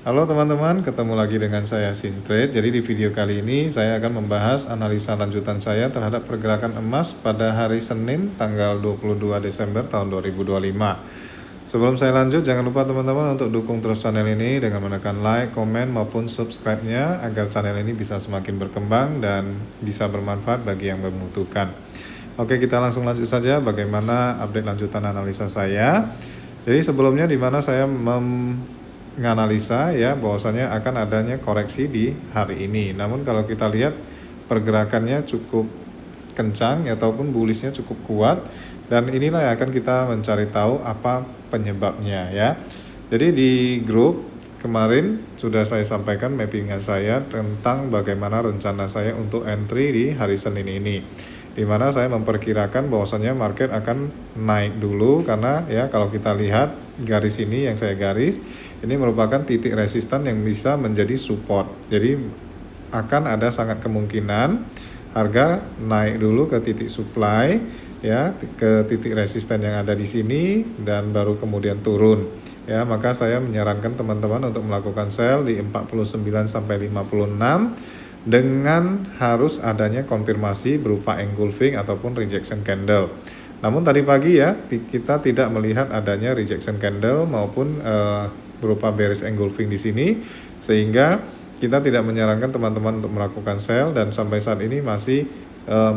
Halo teman-teman, ketemu lagi dengan saya Sinstrade. Jadi di video kali ini saya akan membahas analisa lanjutan saya terhadap pergerakan emas pada hari Senin tanggal 22 Desember tahun 2025. Sebelum saya lanjut, jangan lupa teman-teman untuk dukung terus channel ini dengan menekan like, komen, maupun subscribe-nya agar channel ini bisa semakin berkembang dan bisa bermanfaat bagi yang membutuhkan. Oke, kita langsung lanjut saja bagaimana update lanjutan analisa saya. Jadi sebelumnya di mana saya menganalisa ya bahwasanya akan adanya koreksi di hari ini. Namun kalau kita lihat pergerakannya cukup kencang ya, ataupun bullishnya cukup kuat, dan inilah yang akan kita mencari tahu apa penyebabnya ya. Jadi di grup kemarin sudah saya sampaikan mappingan saya tentang bagaimana rencana saya untuk entry di hari Senin ini, di mana saya memperkirakan bahwasannya market akan naik dulu karena ya kalau kita lihat garis ini yang saya garis ini merupakan titik resistan yang bisa menjadi support. Jadi akan ada sangat kemungkinan harga naik dulu ke titik supply ya, ke titik resisten yang ada di sini dan baru kemudian turun. Ya, maka saya menyarankan teman-teman untuk melakukan sell di 49 sampai 56 dengan harus adanya konfirmasi berupa engulfing ataupun rejection candle. Namun tadi pagi ya kita tidak melihat adanya rejection candle maupun berupa bearish engulfing di sini, sehingga kita tidak menyarankan teman-teman untuk melakukan sell dan sampai saat ini masih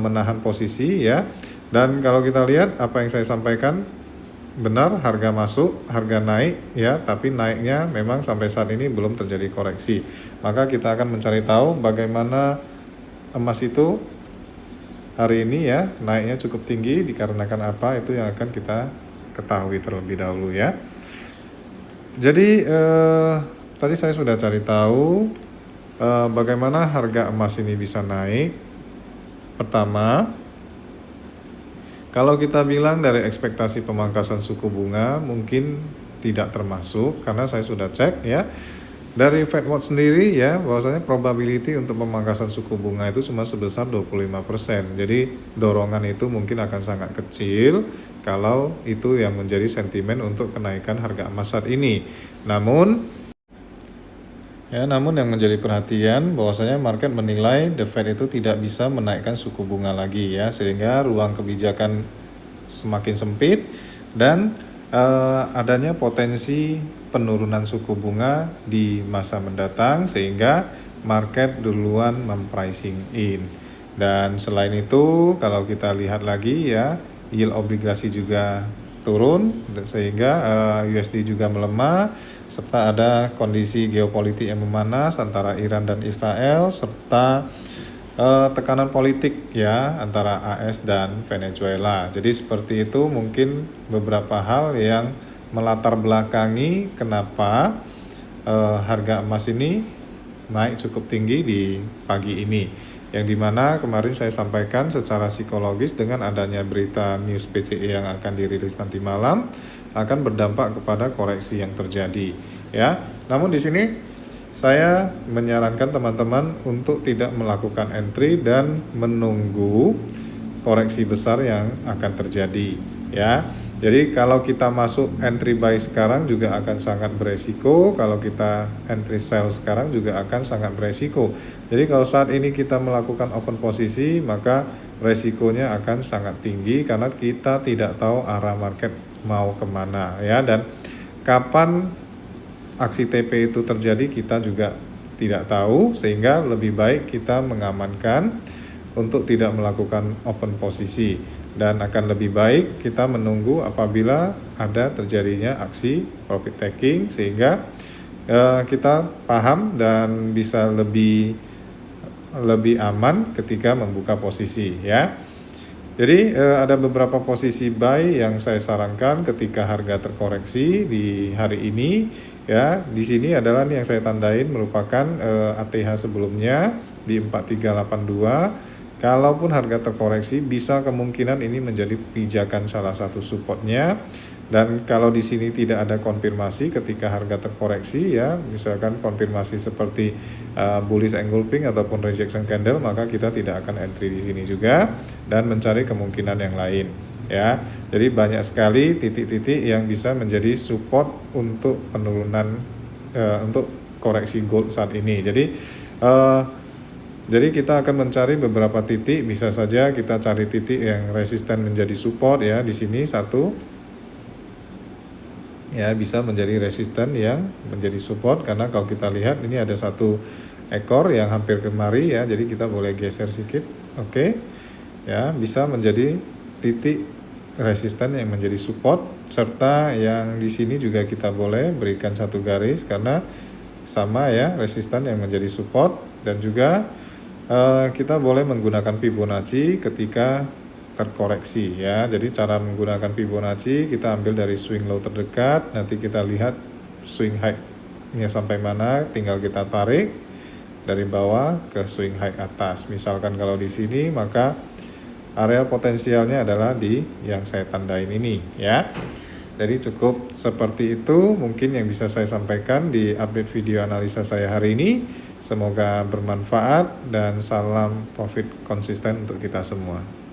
menahan posisi ya. Dan kalau kita lihat apa yang saya sampaikan benar, harga masuk, harga naik ya, tapi naiknya memang sampai saat ini belum terjadi koreksi. Maka kita akan mencari tahu bagaimana emas itu hari ini ya naiknya cukup tinggi dikarenakan apa, itu yang akan kita ketahui terlebih dahulu ya. Jadi tadi saya sudah cari tahu bagaimana harga emas ini bisa naik. Pertama, kalau kita bilang dari ekspektasi pemangkasan suku bunga mungkin tidak termasuk, karena saya sudah cek ya dari Fed Watch sendiri ya bahwasanya probability untuk pemangkasan suku bunga itu cuma sebesar 25%. Jadi dorongan itu mungkin akan sangat kecil kalau itu yang menjadi sentimen untuk kenaikan harga emas saat ini. Namun yang menjadi perhatian bahwasanya market menilai The Fed itu tidak bisa menaikkan suku bunga lagi ya, sehingga ruang kebijakan semakin sempit dan adanya potensi penurunan suku bunga di masa mendatang, sehingga market duluan mempricing in. Dan selain itu kalau kita lihat lagi ya, yield obligasi juga turun sehingga USD juga melemah, serta ada kondisi geopolitik yang memanas antara Iran dan Israel, serta tekanan politik ya antara AS dan Venezuela. Jadi seperti itu mungkin beberapa hal yang melatar belakangi kenapa harga emas ini naik cukup tinggi di pagi ini, yang dimana kemarin saya sampaikan secara psikologis dengan adanya berita news PCE yang akan dirilis nanti malam akan berdampak kepada koreksi yang terjadi ya. Namun di sini saya menyarankan teman-teman untuk tidak melakukan entry dan menunggu koreksi besar yang akan terjadi ya. Jadi kalau kita masuk entry buy sekarang juga akan sangat beresiko, kalau kita entry sell sekarang juga akan sangat beresiko. Jadi kalau saat ini kita melakukan open posisi, maka resikonya akan sangat tinggi karena kita tidak tahu arah market mau kemana ya, dan kapan aksi TP itu terjadi kita juga tidak tahu, sehingga lebih baik kita mengamankan untuk tidak melakukan open posisi, dan akan lebih baik kita menunggu apabila ada terjadinya aksi profit taking, sehingga kita paham dan bisa lebih aman ketika membuka posisi ya. Jadi ada beberapa posisi buy yang saya sarankan ketika harga terkoreksi di hari ini ya. Di sini adalah nih yang saya tandain merupakan ATH sebelumnya di 4382. Kalaupun harga terkoreksi, bisa kemungkinan ini menjadi pijakan salah satu supportnya. Dan kalau di sini tidak ada konfirmasi ketika harga terkoreksi ya, misalkan konfirmasi seperti bullish engulfing ataupun rejection candle, maka kita tidak akan entry di sini juga dan mencari kemungkinan yang lain ya. Jadi banyak sekali titik-titik yang bisa menjadi support untuk penurunan untuk koreksi gold saat ini. Jadi kita akan mencari beberapa titik, bisa saja kita cari titik yang resisten menjadi support ya, di sini satu. Ya, bisa menjadi resisten yang menjadi support, karena kalau kita lihat ini ada satu ekor yang hampir kemari ya, jadi kita boleh geser sedikit. Oke. Ya, bisa menjadi titik resisten yang menjadi support, serta yang di sini juga kita boleh berikan satu garis karena sama ya, resisten yang menjadi support. Dan juga kita boleh menggunakan Fibonacci ketika terkoreksi ya. Jadi cara menggunakan Fibonacci, kita ambil dari swing low terdekat, nanti kita lihat swing high-nya sampai mana, tinggal kita tarik dari bawah ke swing high atas. Misalkan kalau di sini, maka area potensialnya adalah di yang saya tandain ini ya. Jadi cukup seperti itu mungkin yang bisa saya sampaikan di update video analisa saya hari ini. Semoga bermanfaat dan salam profit konsisten untuk kita semua.